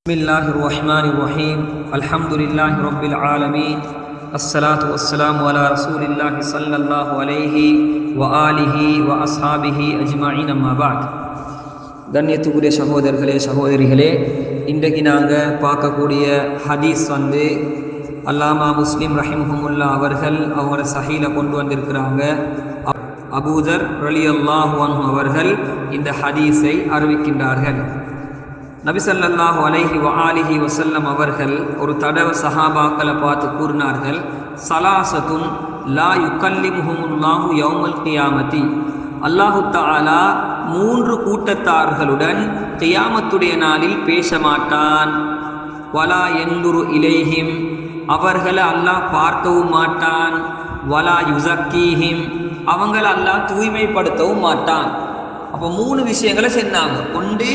பிஸ்மில்லாஹிர் ரஹ்மானிர் ரஹீம் அல்ஹம்துலில்லாஹி ரப்பில் ஆலமீன் அஸ்ஸலாத்து வஸ்ஸலாமு அலா ரசூலில்லாஹி ஸல்லல்லாஹு அலைஹி வ ஆலிஹி வ அஸ்ஹாபிஹி அஜ்மஈன் அம்மா பஅத். கண்ணியத்துக்குரிய சகோதரர்களே சகோதரிகளே, இன்றைக்கு நாங்கள் பார்க்கக்கூடிய ஹதீஸ் அல்லாமா முஸ்லிம் ரஹிமஹுல்லாஹ் அவர்கள் அவங்களோட சஹீல கொண்டு வந்திருக்கிறாங்க. அபூதர் ரலியல்லாஹு அன்ஹு அவர்கள் இந்த ஹதீஸை அறிவிக்கின்றார்கள். நபி ஸல்லல்லாஹு அலைஹி வ ஆலிஹி வஸல்லம் அவர்கள் ஒரு தடவை சஹாபாக்களை பார்த்து கூறினார்கள், ஸலாஸத்துன் லா யுகல்லிமுஹுமுல்லாஹு யௌமல் கியாமத்தி. அல்லாஹு தஆலா மூன்று கூட்டத்தார்களுடன் கியாமத்துடைய நாளில் பேச மாட்டான். வலா யன்துரு இலைஹிம், அவர்களை அல்லாஹ் பார்க்கவும் மாட்டான். வலா யுஸக்கீஹிம், அவங்களை அல்லாஹ் தூய்மைப்படுத்தவும் மாட்டான். அப்போ மூணு விஷயங்களை சொன்னாங்க. ஒன்று,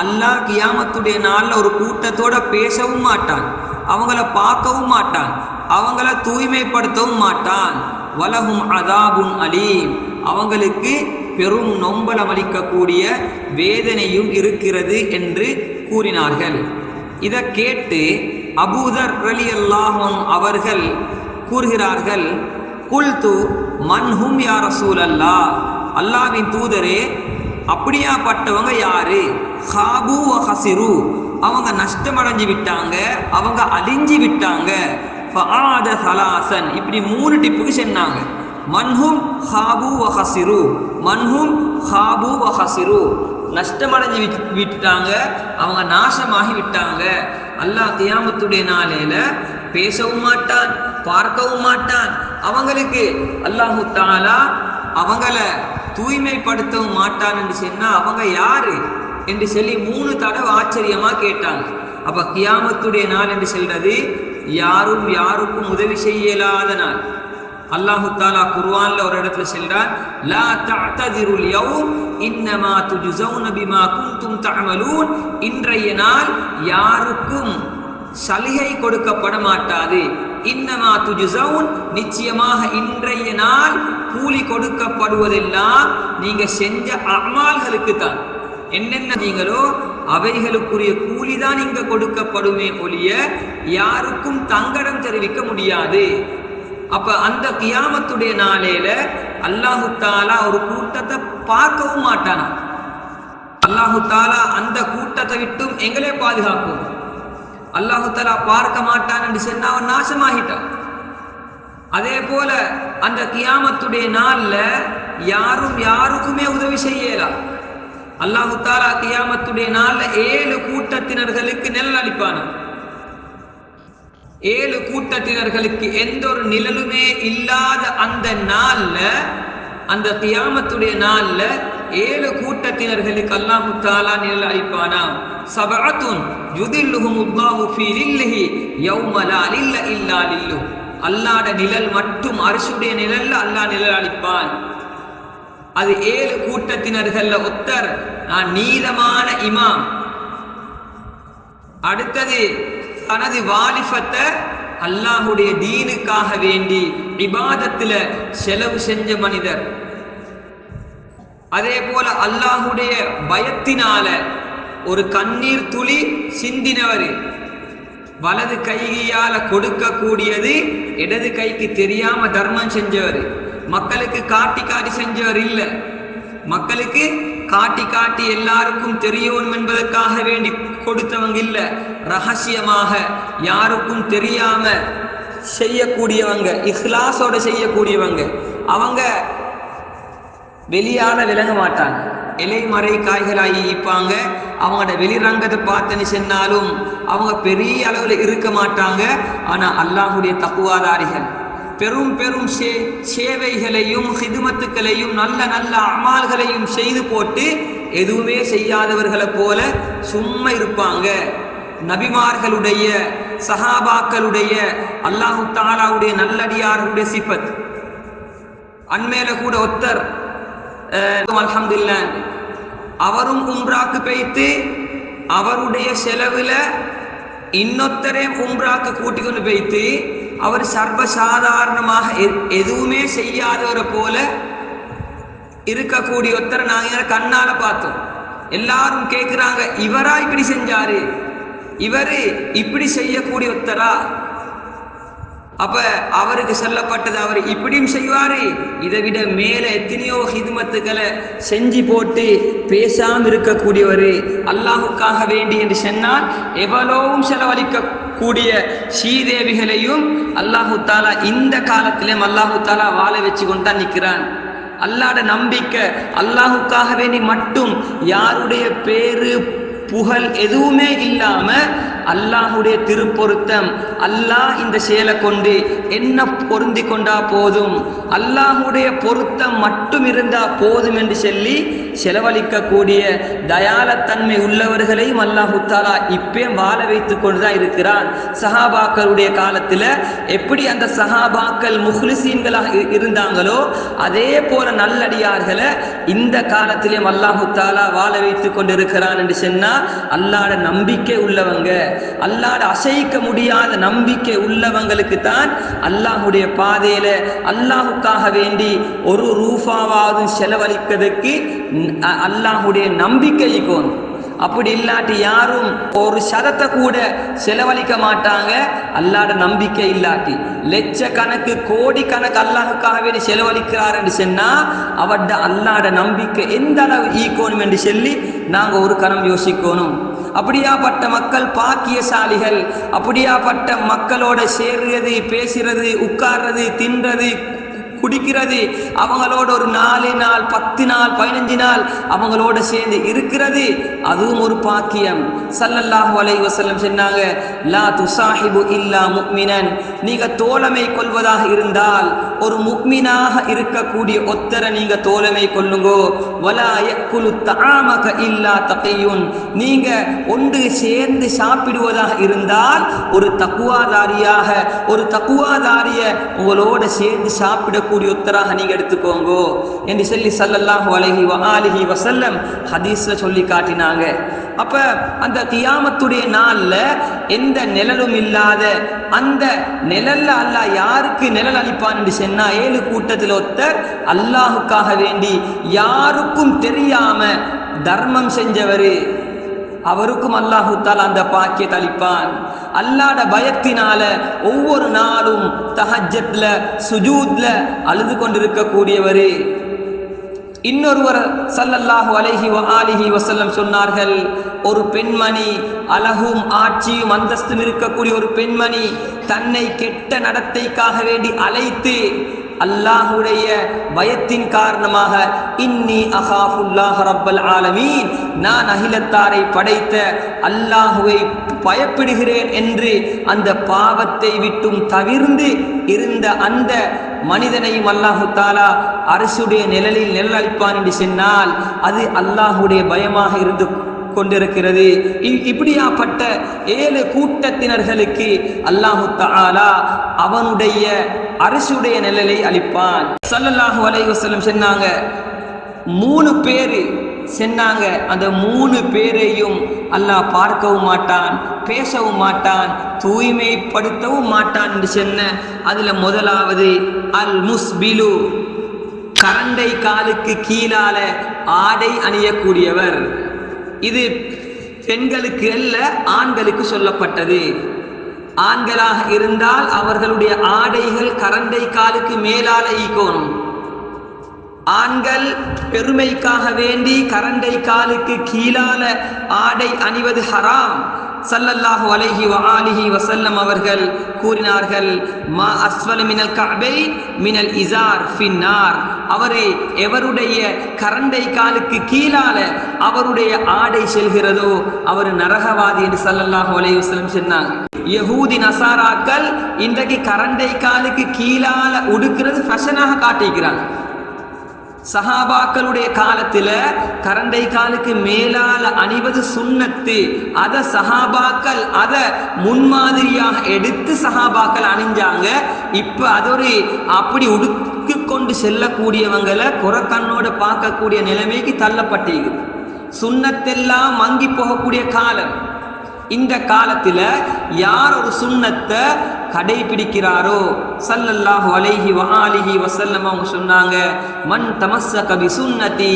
அல்லாஹ் கியாமத்துடைய நாளில் ஒரு கூட்டத்தோட பேசவும் மாட்டான், அவங்கள பார்க்கவும் மாட்டான், அவங்கள தூய்மைப்படுத்தவும் மாட்டான். வலஹும் அதாபுன் அலீம், அவங்களுக்கு பெரும் நொம்பலம் அளிக்கக்கூடிய வேதனையும் இருக்கிறது என்று கூறினார்கள். இதை கேட்டு அபூதர் ரலியல்லாஹு அன்ஹு அவர்கள் கூறுகிறார்கள், குல்து மன்ஹும் யா ரசூலல்லாஹ், அல்லாஹ்வின் தூதரே, அப்படியாப்பட்டவங்க யாரு? ஹாபு வ ஹசிரு, அவங்க நஷ்டமடைஞ்சு விட்டாங்க, அவங்க அழிஞ்சு விட்டாங்க. ஃபஆத சலாசன், இப்படி மூணு டிப்புக்கு சொன்னாங்க. மன்ஹும் ஹாபு வ ஹசிரு, மன்ஹும் ஹாபு வ ஹசிரு, நஷ்டமடைஞ்சு விட்டாங்க, அவங்க நாசமாகி விட்டாங்க. அல்லாஹ் கியாமத்துடைய நாளையில பேசவும் மாட்டான், பார்க்கவும் மாட்டான், அவங்களுக்கு அல்லாஹு தஆலா அவங்கள தூய்மைப்படுத்தவும் மாட்டான் என்று சொன்னா அவங்க யாரு என்று சொல்லி மூணு தடவை ஆச்சரியமா கேட்டாங்க. அப்ப கியாமத்துடைய நாள் என்று சொல்றது யாரும் யாருக்கும் உதவி செய்யலாத நாள். அல்லாஹு தஆலா குர்ஆன்ல ஒரு இடத்துல சொல்றான், லா தஅததிருல் யௌம் இன்னமா துஜ்ஸௌன பிமா குன்தும் தஅமலூன், இன்றைய நாள் யாருக்கும் சலுகை கொடுக்கப்பட மாட்டாது. இன்னமா துஜ்ஸௌன், நிச்சயமாக இன்றைய நாள் கூலி கொடுக்கப்படுவதெல்லாம் நீங்க செஞ்ச அமால்களுக்கு தான். என்னென்ன நீங்களோ அவைகளுக்குரிய கூலி தான் இங்க கொடுக்கப்படுமே ஒழிய யாருக்கும் தங்கடம் தெரிவிக்க முடியாது. அப்ப அந்த கியாமத்துடைய நாளையில அல்லாஹு தஆலா ஒரு கூட்டத்தை பார்க்கவும் மாட்டானா. அல்லாஹு தஆலா அந்த கூட்டத்தை விட்டும் எங்களே பாதுகாக்கும். அல்லாஹு தஆலா பார்க்க மாட்டான் என்று சொன்னா அவன் நாசமாகிட்டான். அதே போல அந்த கியாமத்துடைய நாள்ல யாரும் யாருக்குமே உதவி செய்யலாம். அல்லாஹு தஆலா கியாமத்துடைய நாள்ல 7 கூட்டத்தினர்களுக்கு நிழல் அளிப்பான். 7 கூட்டத்தினர்களுக்கு எந்த ஒரு நிழலுமே இல்லாத அந்த நாள்ல, அந்த கியாமத்துடைய நாள்ல 7 கூட்டத்தினர்களுக்கு அல்லாஹு தஆலா நிழல் அளிப்பானா. சபஅத்துன் யுதில்லுஹுமுல்லாஹு ஃபீ லில்லிஹி யௌம லா லில்ல இல்லா லில்லு, அல்லாஹ்வுடைய நிழல் மட்டும் அர்ஷுடைய நிழல்ல அல்லாஹ் நிழல் அளிப்பான். அது 7 கூட்டத்தினர்கள்ல ஒத்தர் நீதமான இமாம். அடுத்தது தனது வாலிபத்தை அல்லாஹ்வுடைய தீனுக்காக வேண்டி இபாதத்துல செலவு செஞ்ச மனிதர். அதே போல அல்லாஹ்வுடைய பயத்தினால ஒரு கண்ணீர் துளி சிந்தினவர். வலது கையால கொடுக்கக்கூடியது இடது கைக்கு தெரியாம தர்மம் செஞ்சவர். மக்களுக்கு காட்டி காட்டி செஞ்சவர் இல்ல, மக்களுக்கு காட்டி காட்டி எல்லாருக்கும் தெரியணும் என்பதற்காக வேண்டி கொடுத்தவங்க இல்ல, ரகசியமாக யாருக்கும் தெரியாம செய்யக்கூடியவங்க, இஹ்லாஸோட செய்யக்கூடியவங்க. அவங்க வெளியால விளங்க மாட்டாங்க, இலைமறை காய்களாகி இருப்பாங்க. அவங்களோட வெளிரங்கத்தை பார்த்துன்னு சொன்னாலும் அவங்க பெரிய அளவில் இருக்க மாட்டாங்க. ஆனா அல்லாஹ்வுடைய தக்குவாதாரிகள் பெரும் பெரும் சேவைகளையும் ஹிதுமத்துக்களையும் நல்ல நல்ல அமால்களையும் செய்து போட்டு எதுவுமே செய்யாதவர்களை போல சும்மா இருப்பாங்க. நபிமார்களுடைய சஹாபாக்களுடைய அல்லாஹு தஆலாவுடைய நல்லடியார்களுடைய சிஃபத். அண்மையில கூட ஒத்தர் அல்ஹம்துலில்லாஹ் அவரும் உம்ராக்கு போய்த்து அவருடைய செலவுல இன்னொத்தரே உம்ராக்கு கூட்டிக் கொண்டு போய்த்து அவர் சர்வசாதாரணமாக எதுவுமே செய்யாதவரை போல இருக்கக்கூடிய ஒருத்தரை நாங்கள் கண்ணால பார்த்தோம். எல்லாரும் கேட்குறாங்க, இவரா இப்படி செஞ்சாரு? இவர் இப்படி செய்யக்கூடிய ஒருத்தரா? அப்ப அவருக்கு சொல்லப்பட்டது அவர் இப்படியும் செய்வாரு, இதை விட மேல எத்தனையோ ஹிதுமத்துக்களை செஞ்சு போட்டு பேசாம இருக்கக்கூடியவர், அல்லாஹுக்காக வேண்டி என்று சொன்னால் எவ்வளவும் செலவழிக்க கூடிய ஸ்ரீதேவிகளையும் அல்லாஹு தாலா இந்த காலத்திலும் அல்லாஹு தாலா வாழ வச்சு கொண்டு தான் நிற்கிறான். அல்லாஹ்ட நம்பிக்கை, அல்லாஹுக்காக வேண்டி மட்டும் யாருடைய பேரு புகழ் எதுவுமே இல்லாம அல்லாஹுடைய திருப்பொருத்தம், அல்லாஹ் இந்த செயலை கொண்டு என்ன பொருந்தி கொண்டா போதும், அல்லாஹுடைய பொருத்தம் மட்டும் இருந்தா போதும் என்று சொல்லி செலவழிக்கக்கூடிய தயாலத்தன்மை உள்ளவர்களையும் அல்லாஹு தாலா இப்பே வாழ வைத்து கொண்டுதான் இருக்கிறான். சஹாபாக்களுடைய காலத்தில் எப்படி அந்த சஹாபாக்கள் முஹ்லிசீன்களாக இருந்தாங்களோ அதே போல நல்லடியார்களை இந்த காலத்திலேயும் அல்லாஹு தாலா வாழ வைத்து கொண்டிருக்கிறான் என்று சொன்னா அல்லாஹ்ட நம்பிக்கை உள்ளவங்க, அல்லாஹ்ட அசைக்க முடியாத நம்பிக்கை உள்ளவங்களுக்கு தான் அல்லாஹுடைய பாதையில அல்லாஹுக்காக வேண்டி ஒரு ரூபாவாவது செலவழிக்கிறதுக்கு அல்லாஹுடைய நம்பிக்கை இருக்கும். அப்படி இல்லாட்டி யாரும் ஒரு சதத்தை கூட செலவழிக்க மாட்டாங்க. அல்லாஹ்ட நம்பிக்கை இல்லாட்டி லட்சக்கணக்கு கோடி கணக்கு அல்லாஹுக்காக வேண்டி செலவழிக்கிறார் என்று சொன்னா அவட அல்லாஹ்ட நம்பிக்கை எந்த அளவு ஈக்கணும் என்று சொல்லி நாங்க ஒரு கணம் யோசிக்கணும். அப்படியாப்பட்ட மக்கள் பாக்கியசாலிகள். அப்படியாப்பட்ட மக்களோட சேர்றது, பேசுறது, உட்கார்றது, தின்றது, குடிக்கிறது, அவங்களோட ஒரு 4 நாள் 10 நாள் 15 நாள் அவங்களோட சேர்ந்து இருக்கிறது, அதுவும் ஒரு பாக்கியம். ஸல்லல்லாஹு அலைஹி வஸல்லம் சொன்னாங்க, லா துசாஹிபு இல்லா முஃமினன், நீங்க தோழமை கொள்வதாக இருந்தால் ஒரு முஃமினாக இருக்கக்கூடிய ஒத்தரை நீங்க தோழமை கொள்ளுங்கோ. வலா யக்குலு தஆமக இல்லா தகியுன், நீங்க ஒன்று சேர்ந்து சாப்பிடுவதாக இருந்தால் ஒரு தக்வாதாரியாக, ஒரு தக்வாதாரிய உங்களோட சேர்ந்து சாப்பிட உத்தராக நீங்க எடுத்துக்கோங்க என்று சொல்லி ஸல்லல்லாஹு அலைஹி வஆலிஹி வஸல்லம் ஹதீஸ்ல சொல்லி காட்டினாங்க. அப்ப அந்த கியாமத்துடைய நாள்ல எந்த நிழலும் இல்லாத அந்த நிழல்ல அல்லாஹ் யாருக்கு நிழல் அளிப்பான் என்று சொன்னா 7 கூட்டத்தில் ஒருத்தர் அல்லாஹுக்காக வேண்டி யாருக்கும் தெரியாம தர்மம் செஞ்சவரு, அவருக்கும் அல்லாஹு தஆலா அந்த பாக்கியத்தை அளிப்பான். அல்லாஹ்ட பயத்தினால ஒவ்வொரு நாளும் தஹஜ்ஜத்ல சுஜூத்ல அழுது கொண்டிருக்கக்கூடியவர். இன்னொருவர் ஸல்லல்லாஹு அலைஹி வஆலிஹி வஸல்லம் சொன்னார்கள், ஒரு பெண்மணி, அழகும் ஆட்சியும் அந்தஸ்தும் இருக்கக்கூடிய ஒரு பெண்மணி தன்னை கெட்ட நடத்தைக்காக வேண்டி அழைத்து அல்லாஹுடைய பயத்தின் காரணமாக இன்னி அகாஃபுல்லாஹ் ரப்பல் ஆலமீன், நான் அகிலத்தாரை படைத்த அல்லாஹுவை பயப்படுகிறேன் என்று அந்த பாவத்தை விட்டும் தவிர்ந்து இருந்த அந்த மனிதனையும் அல்லாஹு தாலா அரசுடைய நிழலில் நிழலளிப்பான் என்று சொன்னால் அது அல்லாஹுடைய பயமாக இருந்து கொண்டிருக்கிறது. இப்படியாப்பட்ட 7 கூட்டத்தினர்களுக்கு அல்லாஹு தஆலா அவனுடைய அரசுடைய நிழலை அளிப்பான். ஸல்லல்லாஹு அலைஹி வஸல்லம் சொன்னாங்க, 3 பேர் சொன்னாங்க, அந்த 3 பேரையும் அல்லாஹ் பார்க்கவும் மாட்டான், பேசவும் மாட்டான், தூய்மைப்படுத்தவும் மாட்டான் என்று சொன்ன அதுல முதலாவது அல் முஸ்பிலு, கரண்டை காலுக்கு கீழால ஆடை அணியக்கூடியவர். இது பெண்களுக்கு அல்ல, ஆண்களுக்கு சொல்லப்பட்டது. ஆண்களாக இருந்தால் அவர்களுடைய ஆடைகள் கரண்டை காலுக்கு மேலால ஈக்கணும். ஆண்கள் பெருமைக்காக வேண்டி கரண்டை காலுக்கு கீழால ஆடை அணிவது ஹராம். ஸல்லல்லாஹு அலைஹி வஆலிஹி வஸல்லம் அவர்கள் கூறினார்கள், மா அஸ்வல மினல் கஅபை மினல் இஸார் ஃபின்னார், அவரே எவருடைய கரண்டை காலுக்கு கீழால அவருடைய ஆடை செல்கிறதோ அவர் நரகவாதி என்று ஸல்லல்லாஹு அலைஹி வஸல்லம் சொன்னாங்க. யஹூதி நசாராக்கள் இன்றைக்கு கரண்டை காலுக்கு கீழால உடுக்கிறது ஃபேஷனாக காட்டிக்கிறாங்க. சஹாபாக்களுடைய காலத்துல கரண்டை காலுக்கு மேலால அணிவது சுன்னத்து. அத சஹாபாக்கள் அத முன்மாதிரியாக எடுத்து சஹாபாக்கள் அணிஞ்சாங்க. இப்ப அது ஒரு அப்படி உடுக்கு கொண்டு செல்லக்கூடியவங்களை குறக்கண்ணோட பார்க்கக்கூடிய நிலைமைக்கு தள்ளப்பட்டிருக்கு. சுன்னத்தெல்லாம் மங்கி போகக்கூடிய காலம். இந்த காலத்துல யார் ஒரு சுன்னத்தை கடைபிடிக்கிறாரோ ஸல்லல்லாஹு அலைஹி வஆலிஹி வஸல்லம் அவங்க சொன்னாங்க, மன் தமஸ்ஸக பிசுன்னதி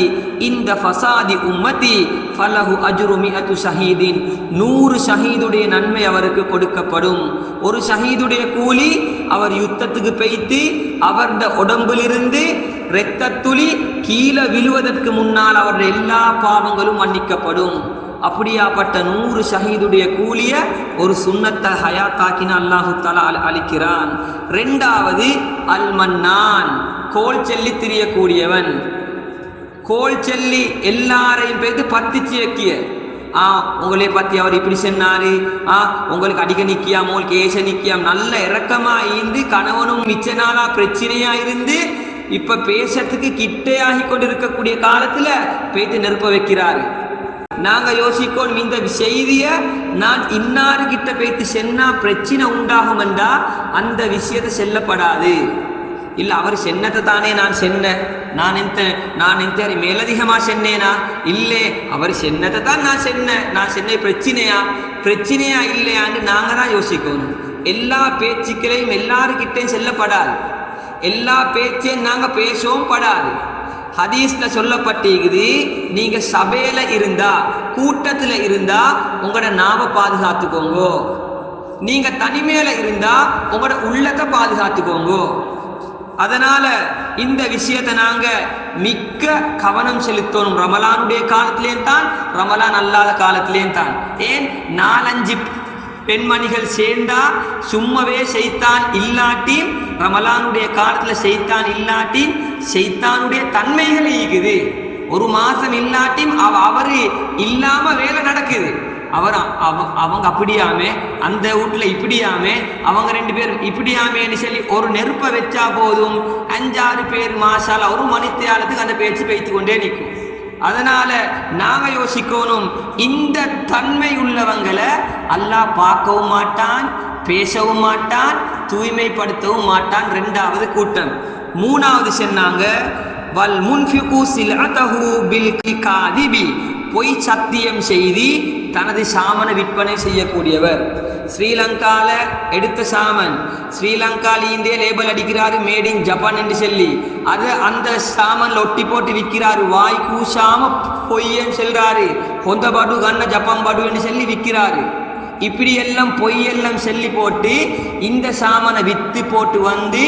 இந்த ஃபசாதி உம்மதி ஃபலஹு அஜ்ரு மிஅத்து ஷஹீதின், 100 ஷஹீதுடைய நன்மை அவருக்கு கொடுக்கப்படும். ஒரு ஷஹீதுடைய கூலி அவர் யுத்தத்துக்கு போய்த்து அவருடைய உடம்பிலிருந்து இரத்த துளி கீழே விழுவதற்கு முன்னால் அவருடைய எல்லா பாவங்களும் மன்னிக்கப்படும். அப்படியாப்பட்ட 100 ஷஹீதுடைய கூலிய ஒரு சுன்னத்தை ஹயாத்தாக்கின அல்லாஹு தஆலா அளிக்கிறான். ரெண்டாவது அல் மன்னான், கோல் சொல்லி திரியக்கூடியவன். கோல் சொல்லி எல்லாரையும் பேத்து பத்திச்சு வைக்கிய, உங்களே பத்தி அவர் இப்படி சொன்னாரு, உங்களுக்கு அடிக்க நிக்கியாம், உங்களுக்கு ஏச நிக்கியாம், நல்ல இறக்கமா இருந்து கணவனும் மிச்ச நாளா பிரச்சனையா இருந்து இப்ப பேசத்துக்கு கிட்டையாகி கொண்டிருக்கக்கூடிய காலத்துல பேத்து நெருப்ப வைக்கிறாரு. நாங்க யோசிக்கோம், இந்த செய்திய நான் இன்னாரு கிட்ட பேத்து சென்னா பிரச்சனை உண்டாகும் என்றா அந்த விஷயத்தை செல்லப்படாது. இல்ல அவர் சென்னத்தை தானே நான் சென்னேன், நான் எந்த மேலதிகமா சென்னேனா? இல்லே, அவர் சென்னத்தை தான் நான் சென்ன பிரச்சனையா இல்லையான்னு நாங்க தான் யோசிக்கணும். எல்லா பேச்சுக்களையும் எல்லாருக்கிட்டையும் செல்லப்படாது, எல்லா பேச்சையும் நாங்க பேசவும் படாது. ஹதீஸ்ல சொல்லப்பட்டிருக்குது, நீங்க சபையில இருந்தா, கூட்டத்துல இருந்தா உங்களோட நாவை பாதுகாத்துக்கோங்க, நீங்க தனிமையில இருந்தா உங்களோட உள்ளத்தை பாதுகாத்துக்கோங்க. அதனால இந்த விஷயத்தை நாங்க மிக்க கவனம் செலுத்தணும். ரமலானுடைய காலத்திலேயும் தான், ரமலான் அல்லாத காலத்திலேயும் தான். ஏன் 4-5 பெண்மணிகள் சேர்ந்தா சும்மவே செய்தான் இல்லாட்டி, ரமலானுடைய காலத்துல செய்தான் இல்லாட்டி செய்தானுடைய தன்மைகள் இருக்குது. ஒரு மாசம் இல்லாட்டி அவரு இல்லாம வேலை நடக்குது. அவங்க அப்படியாமே, அந்த வீட்டுல இப்படியாமே, அவங்க 2 பேரும் இப்படியாமேன்னு சொல்லி ஒரு நெருப்பை வச்சா போதும் 5-6 பேர் மாசால ஒரு மணித்தியாலத்துக்கு அந்த பேச்சு பேய்த்து கொண்டே நிற்கும். அதனால நாங்க யோசிக்கணும், இந்த தன்மை உள்ளவங்களை அல்லாஹ் பார்க்கவும் மாட்டான், பேசவும் மாட்டான், தூய்மைப்படுத்தவும் மாட்டான். 2வது கூட்டம். 3வது சொன்னாங்க, வல் முன்ஃபிகு சில்அதஹு பில் காதிபி, பொய் சத்தியம் செய்தி தனது சாமனை விற்பனை செய்யக்கூடியவர். ஸ்ரீலங்கால எடுத்த சாமன், ஸ்ரீலங்கால இந்திய லேபல் அடிக்கிறாரு மேட் இன் ஜப்பான் என்று சொல்லி, அது அந்த சாமன்ல ஒட்டி போட்டு விற்கிறாரு. வாய் கூசாம பொய்யன்னு சொல்றாரு, கொந்த பாடு கண்ண ஜப்பான் பாடு என்று சொல்லி விற்கிறாரு. இப்படி எல்லாம் பொய்யெல்லாம் சொல்லி போட்டு இந்த சாமனை வித்து போட்டு வந்து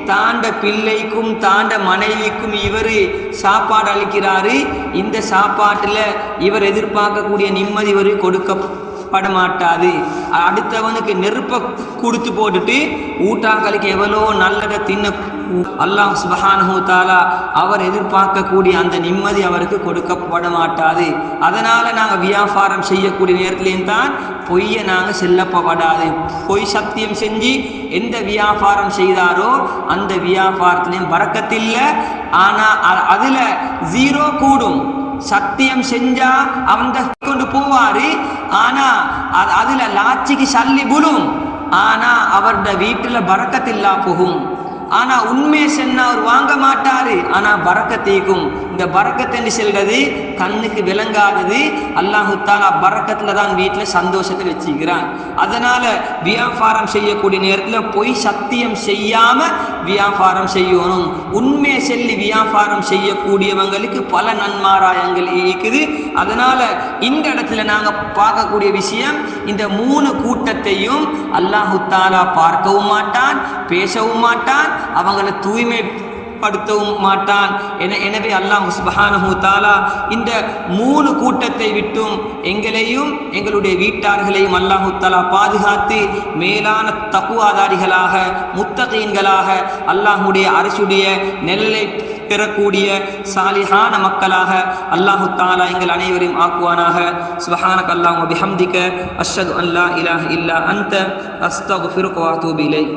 தாண்ட பிள்ளைக்கும் தாண்ட மனைவிக்கும் இவர் சாப்பாடு அளிக்கிறாரு. இந்த சாப்பாட்டில் இவர் எதிர்பார்க்கக்கூடிய நிம்மதி இவர் கொடுக்கப்பட மாட்டாது. அடுத்தவனுக்கு நெருப்பை கொடுத்து போட்டுட்டு ஊட்டாக்களுக்கு எவ்வளோ நல்லதை தின்ன அல்லாஹ் சுப்ஹானஹு தஆலா அவர் எதிர்பார்க்கக்கூடிய அந்த நிம்மதி அவருக்கு கொடுக்கப்பட மாட்டாது. அதனால நாங்கள் வியாபாரம் செய்யக்கூடிய நேரத்திலேயும் தான் பொய்யை நாங்கள் செல்லப்படாது. பொய் சத்தியம் செஞ்சு எந்த வியாபாரம் செய்தாரோ அந்த வியாபாரத்திலையும் பரக்கத்தில்லை. ஆனால் அதில் 0 கூடும். சத்தியம் செஞ்சா அவன் கொண்டு போவாரு, ஆனா அதுல லாட்சிக்கு சல்லி புழும், ஆனா அவருடைய வீட்டுல பரக்கத்தில்லா போகும். ஆனா உண்மையை சொன்னா அவர் வாங்க மாட்டாரு, ஆனா பரக்கத்தீக்கும். இந்த பரக்கத்தை செல்றது கண்ணுக்கு விளங்காதது. அல்லாஹு தஆலா பரக்கத்துல தான் வீட்டுல சந்தோஷத்தை வச்சுக்கிறான். அதனால வியாபாரம் செய்யக்கூடிய நேரத்துல பொய் சத்தியம் செய்யாம வியாபாரம் செய்யணும். உண்மையை சொல்லி வியாபாரம் செய்யக்கூடியவங்களுக்கு பல நன்மாராயங்கள் இருக்குது. அதனால இந்த இடத்துல நாங்க பார்க்கக்கூடிய விஷயம், இந்த 3 கூட்டத்தையும் அல்லாஹு தஆலா பார்க்கவும் மாட்டான், பேசவும் மாட்டான், அவங்களை தூய்மைப்படுத்தவும் மாட்டான். எனவே அல்லாஹ் சுப்ஹானஹு தஆலா இந்த 3 கூட்டத்தை விட்டும் எங்களையும் எங்களுடைய வீட்டார்களையும் அல்லாஹு தஆலா பாதுகாத்து மேலான தக்வாதாரிகளாக முத்தகீன்களாக அல்லாஹ்வுடைய அரசுடைய நிழலை பெறக்கூடிய சாலிஹான மக்களாக அல்லாஹு தஆலா எங்கள் அனைவரையும் ஆக்குவானாக. சுப்ஹானக அல்லாஹும்ம பிஹம்திக அஷ்ஹது அன் லா இலாஹ இல்லா அன்த அஸ்தக்ஃபிருக வ அத்தூபு இலைக்.